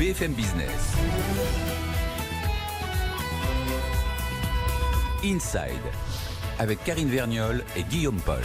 BFM Business. Inside, avec Karine Vergnol et Guillaume Paul.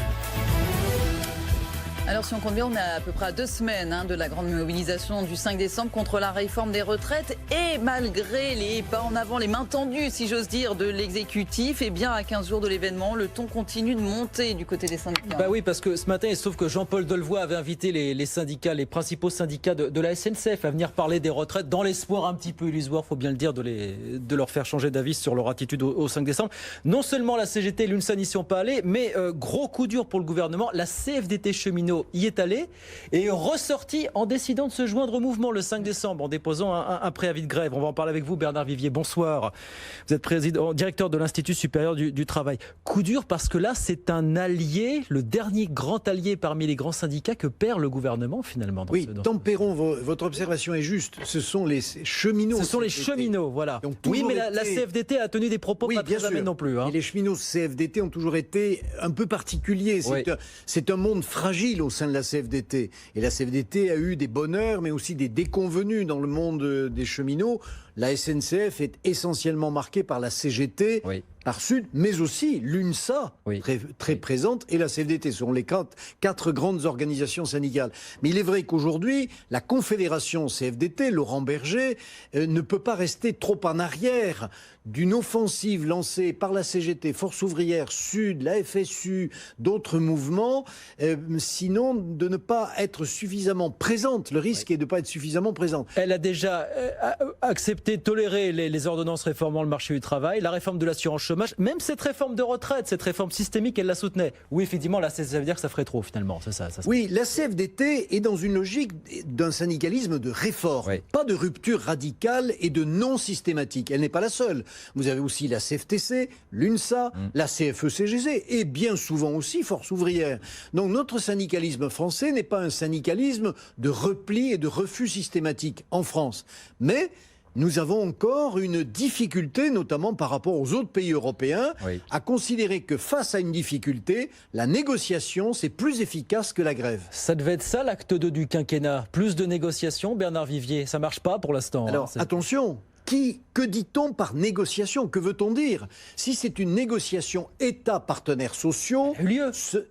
Alors si on compte bien, on est à peu près à 2 semaines de la grande mobilisation du 5 décembre contre la réforme des retraites. Et malgré les pas en avant, les mains tendues, si j'ose dire, de l'exécutif, et bien à 15 jours de l'événement, le ton continue de monter du côté des syndicats. Bah oui, parce que ce matin, il se trouve que Jean-Paul Delevoye avait invité les syndicats, les principaux syndicats de la SNCF à venir parler des retraites dans l'espoir un petit peu illusoire, faut bien le dire, de leur faire changer d'avis sur leur attitude au 5 décembre. Non seulement la CGT et l'UNSA n'y sont pas allés, mais gros coup dur pour le gouvernement, la CFDT cheminot y est allé et est ressorti en décidant de se joindre au mouvement le 5 décembre en déposant un préavis de grève. On va en parler avec vous, Bernard Vivier. Bonsoir. Vous êtes directeur de l'Institut supérieur du travail. Coup dur parce que là, c'est un allié, le dernier grand allié parmi les grands syndicats que perd le gouvernement finalement. Tempérons, votre observation est juste. Ce sont les cheminots. Ce sont les cheminots, voilà. Oui, mais la CFDT a tenu des propos pas très amènes non plus. Et les cheminots CFDT ont toujours été un peu particuliers. C'est un monde fragile au sein de la CFDT. Et la CFDT a eu des bonheurs, mais aussi des déconvenus dans le monde des cheminots. La SNCF est essentiellement marquée par la CGT, par Sud, mais aussi l'UNSA, très présente, et la CFDT. Ce sont les quatre grandes organisations syndicales. Mais il est vrai qu'aujourd'hui, la Confédération CFDT, Laurent Berger, ne peut pas rester trop en arrière d'une offensive lancée par la CGT, Force ouvrière, Sud, la FSU, d'autres mouvements, sinon de ne pas être suffisamment présente. Le risque est de ne pas être suffisamment présente. Elle a déjà accepté, toléré les ordonnances réformant le marché du travail, la réforme de l'assurance chômage, même cette réforme de retraite, cette réforme systémique, elle la soutenait. Oui, effectivement, là, ça veut dire que ça ferait trop, finalement. Oui, la CFDT est dans une logique d'un syndicalisme de réforme, pas de rupture radicale et de non systématique. Elle n'est pas la seule. Vous avez aussi la CFTC, l'UNSA, la CFE-CGC et bien souvent aussi Force ouvrière. Donc notre syndicalisme français n'est pas un syndicalisme de repli et de refus systématique en France. Mais nous avons encore une difficulté, notamment par rapport aux autres pays européens, à considérer que face à une difficulté, la négociation, c'est plus efficace que la grève. Ça devait être ça l'acte 2 du quinquennat. Plus de négociations, Bernard Vivier. Ça marche pas pour l'instant. Alors, attention. Que dit-on par négociation? Que veut-on dire? Si c'est une négociation État-partenaires sociaux,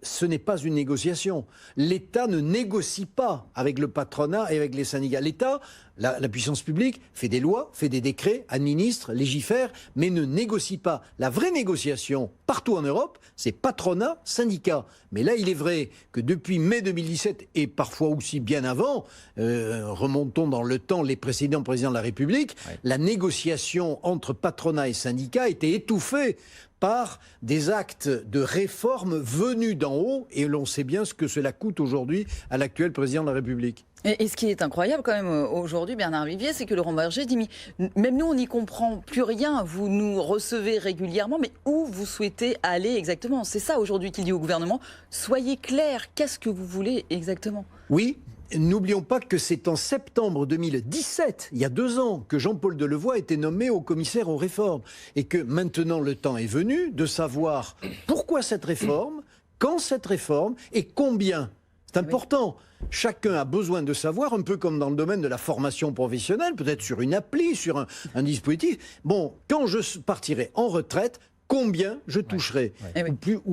ce n'est pas une négociation. L'État ne négocie pas avec le patronat et avec les syndicats. L'État, la puissance publique, fait des lois, fait des décrets, administre, légifère, mais ne négocie pas. La vraie négociation, partout en Europe, c'est patronat, syndicat. Mais là, il est vrai que depuis mai 2017, et parfois aussi bien avant, remontons dans le temps les précédents présidents de la République, la négociation entre patronat et syndicat était étouffée par des actes de réforme venus d'en haut, et l'on sait bien ce que cela coûte aujourd'hui à l'actuel président de la République. Et ce qui est incroyable quand même aujourd'hui, Bernard Vivier, c'est que Laurent Berger dit même nous on n'y comprend plus rien, vous nous recevez régulièrement, mais où vous souhaitez aller exactement? C'est ça aujourd'hui qu'il dit au gouvernement, soyez clair, qu'est-ce que vous voulez exactement? Oui. N'oublions pas que c'est en septembre 2017, il y a 2 ans, que Jean-Paul Delevoye a été nommé au commissaire aux réformes. Et que maintenant le temps est venu de savoir pourquoi cette réforme, quand cette réforme et combien. C'est important. Chacun a besoin de savoir, un peu comme dans le domaine de la formation professionnelle, peut-être sur une appli, sur un dispositif. Bon, quand je partirai en retraite, combien je toucherai.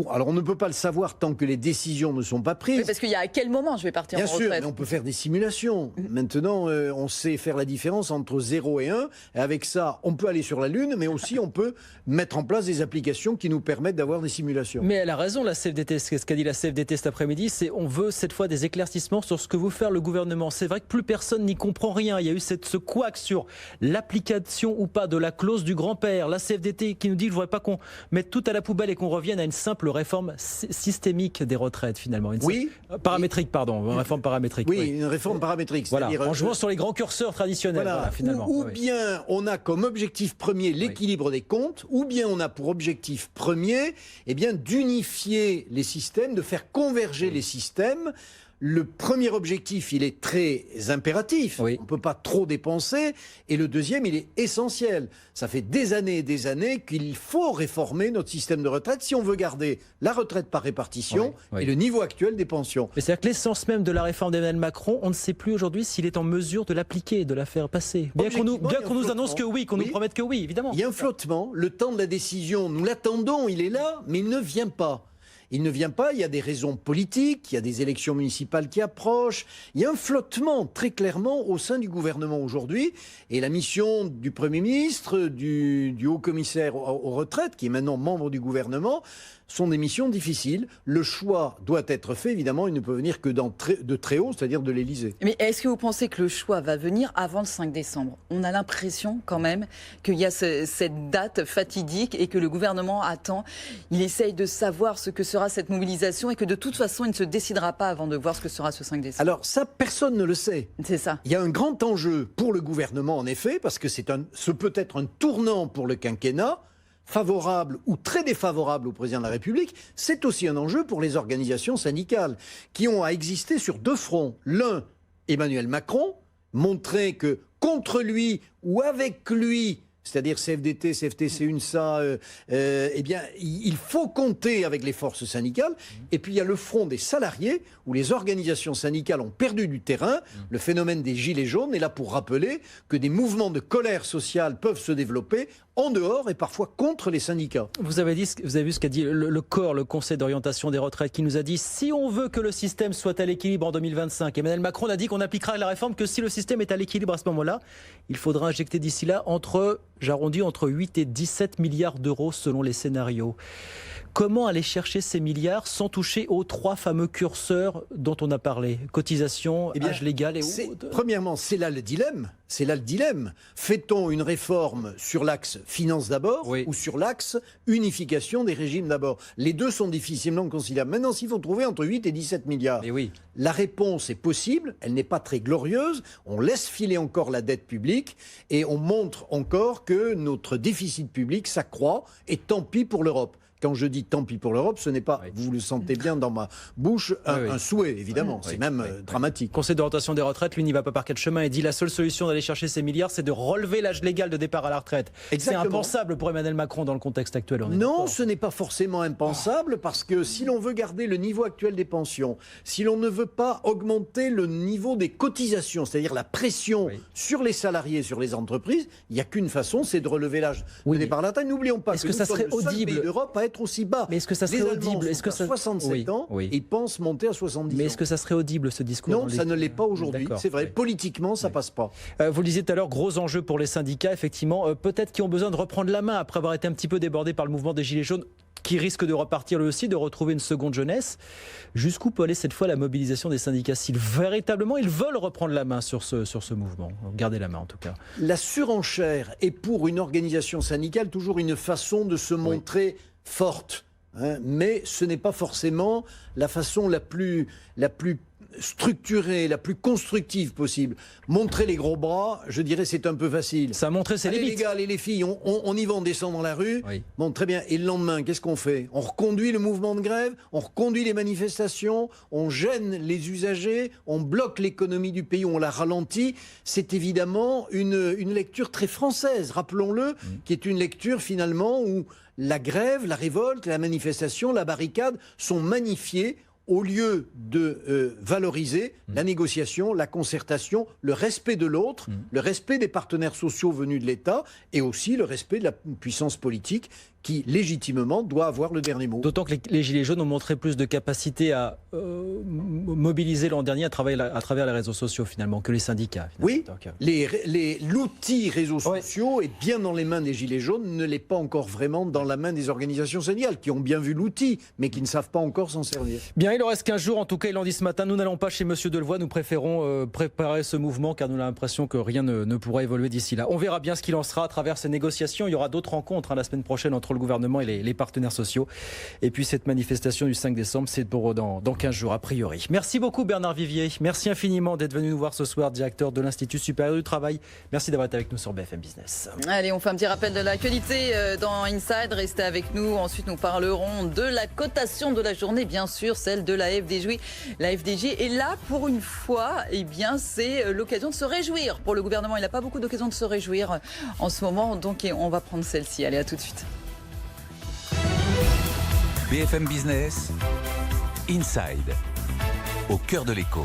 Alors on ne peut pas le savoir tant que les décisions ne sont pas prises. Oui, parce qu'il y a à quel moment je vais partir en retraite. Bien sûr, mais on peut faire des simulations. Maintenant, on sait faire la différence entre 0 et 1. Et avec ça, on peut aller sur la Lune, mais aussi on peut mettre en place des applications qui nous permettent d'avoir des simulations. Mais elle a raison, la CFDT. Ce qu'a dit la CFDT cet après-midi, c'est on veut cette fois des éclaircissements sur ce que veut faire le gouvernement. C'est vrai que plus personne n'y comprend rien. Il y a eu ce couac sur l'application ou pas de la clause du grand-père. La CFDT qui nous dit, je ne voudrais pas qu'on mettre tout à la poubelle et qu'on revienne à une simple réforme systémique des retraites finalement. Paramétrique, pardon, une réforme paramétrique. Oui, une réforme paramétrique. Voilà, en jouant sur les grands curseurs traditionnels, finalement. Ou bien on a comme objectif premier l'équilibre des comptes, ou bien on a pour objectif premier d'unifier les systèmes, de faire converger les systèmes. Le premier objectif, il est très impératif. Oui. On ne peut pas trop dépenser. Et le deuxième, il est essentiel. Ça fait des années qu'il faut réformer notre système de retraite si on veut garder la retraite par répartition et le niveau actuel des pensions. Mais c'est-à-dire que l'essence même de la réforme d'Emmanuel Macron, on ne sait plus aujourd'hui s'il est en mesure de l'appliquer, de la faire passer. Bien qu'on nous annonce que oui, qu'on nous promette que oui, évidemment. Il y a un flottement. Le temps de la décision, nous l'attendons, il est là, mais il ne vient pas. Il ne vient pas, il y a des raisons politiques, il y a des élections municipales qui approchent, il y a un flottement très clairement au sein du gouvernement aujourd'hui. Et la mission du Premier ministre, du haut-commissaire aux retraites, qui est maintenant membre du gouvernement, sont des missions difficiles. Le choix doit être fait, évidemment, il ne peut venir que de très haut, c'est-à-dire de l'Élysée. Mais est-ce que vous pensez que le choix va venir avant le 5 décembre ? On a l'impression quand même qu'il y a cette date fatidique et que le gouvernement attend. Il essaye de savoir ce que sera cette mobilisation et que de toute façon, il ne se décidera pas avant de voir ce que sera ce 5 décembre. Alors ça, personne ne le sait. C'est ça. Il y a un grand enjeu pour le gouvernement, en effet, parce que ce peut être un tournant pour le quinquennat, favorable ou très défavorable au président de la République. C'est aussi un enjeu pour les organisations syndicales qui ont à exister sur deux fronts. L'un, Emmanuel Macron, montrer que contre lui ou avec lui, c'est-à-dire CFDT, CFTC, UNSA, eh bien, il faut compter avec les forces syndicales. Et puis il y a le front des salariés, où les organisations syndicales ont perdu du terrain. Le phénomène des gilets jaunes est là pour rappeler que des mouvements de colère sociale peuvent se développer en dehors et parfois contre les syndicats. Vous avez vu ce qu'a dit le COR, le Conseil d'orientation des retraites, qui nous a dit si on veut que le système soit à l'équilibre en 2025, Emmanuel Macron a dit qu'on n'appliquera la réforme que si le système est à l'équilibre à ce moment-là. Il faudra injecter d'ici là j'arrondis, entre 8 et 17 milliards d'euros selon les scénarios. Comment aller chercher ces milliards sans toucher aux trois fameux curseurs dont on a parlé ? Cotisation, âge légal et autres. Premièrement, c'est là le dilemme. Fait-on une réforme sur l'axe finance d'abord ou sur l'axe unification des régimes d'abord ? Les deux sont difficilement conciliables. Maintenant, s'il faut trouver entre 8 et 17 milliards, la réponse est possible, elle n'est pas très glorieuse. On laisse filer encore la dette publique et on montre encore que notre déficit public s'accroît et tant pis pour l'Europe. Quand je dis tant pis pour l'Europe, ce n'est pas, vous le sentez bien dans ma bouche, un souhait, évidemment. C'est même dramatique. Conseil d'orientation des retraites, lui, n'y va pas par quatre chemins et dit la seule solution d'aller chercher ces milliards, c'est de relever l'âge légal de départ à la retraite. C'est impensable pour Emmanuel Macron dans le contexte actuel. Non, ce n'est pas forcément impensable parce que si l'on veut garder le niveau actuel des pensions, si l'on ne veut pas augmenter le niveau des cotisations, c'est-à-dire la pression sur les salariés, sur les entreprises, il n'y a qu'une façon, c'est de relever l'âge de départ à la retraite. N'oublions pas que nous sommes le seul pays d'Europe à être aussi bas. Mais est-ce que ça serait audible ? Est-ce que ça 67 ans et ils pensent monter à 70 ans. Mais est-ce que ça serait audible ce discours ? Non, ça ne l'est pas aujourd'hui. C'est vrai, politiquement, ça passe pas. Vous le disiez tout à l'heure, gros enjeu pour les syndicats, effectivement, peut-être qui ont besoin de reprendre la main après avoir été un petit peu débordés par le mouvement des Gilets jaunes, qui risque de repartir lui aussi, de retrouver une seconde jeunesse. Jusqu'où peut aller cette fois la mobilisation des syndicats s'ils véritablement ils veulent reprendre la main sur ce mouvement ? Garder la main en tout cas. La surenchère est pour une organisation syndicale toujours une façon de se montrer forte. Mais ce n'est pas forcément la façon la plus structurée, la plus constructive possible. Montrer les gros bras, je dirais, c'est un peu facile. Ça a montré ses limites. Les gars et les filles, on y va, on descend dans la rue. Bon, très bien. Et le lendemain, qu'est-ce qu'on fait ? On reconduit le mouvement de grève, on reconduit les manifestations, on gêne les usagers, on bloque l'économie du pays, on la ralentit. C'est évidemment une lecture très française, rappelons-le, qui est une lecture finalement où la grève, la révolte, la manifestation, la barricade sont magnifiées au lieu de valoriser la négociation, la concertation, le respect de l'autre, le respect des partenaires sociaux venus de l'État et aussi le respect de la puissance politique qui, légitimement, doit avoir le dernier mot. D'autant que les Gilets jaunes ont montré plus de capacité à mobiliser l'an dernier à travers les réseaux sociaux, finalement, que les syndicats. Oui, l'outil réseaux sociaux est bien dans les mains des Gilets jaunes, ne l'est pas encore vraiment dans la main des organisations syndicales, qui ont bien vu l'outil, mais qui ne savent pas encore s'en servir. Bien, il en reste 15 jours, en tout cas, il en dit ce matin, nous n'allons pas chez Monsieur Delevoye, nous préférons préparer ce mouvement, car nous avons l'impression que rien ne pourra évoluer d'ici là. On verra bien ce qu'il en sera à travers ces négociations. Il y aura d'autres rencontres la semaine prochaine entre le gouvernement et les partenaires sociaux. Et puis cette manifestation du 5 décembre, c'est pour dans 15 jours, a priori. Merci. Merci beaucoup Bernard Vivier. Merci infiniment d'être venu nous voir ce soir, directeur de l'Institut supérieur du travail. Merci d'avoir été avec nous sur BFM Business. Allez, on fait un petit rappel de l'actualité dans Inside. Restez avec nous. Ensuite, nous parlerons de la cotation de la journée, bien sûr, celle de la FDJ. La FDJ est là pour une fois. Eh bien, c'est l'occasion de se réjouir. Pour le gouvernement, il n'a pas beaucoup d'occasions de se réjouir en ce moment. Donc, on va prendre celle-ci. Allez, à tout de suite. BFM Business, Inside, au cœur de l'écho.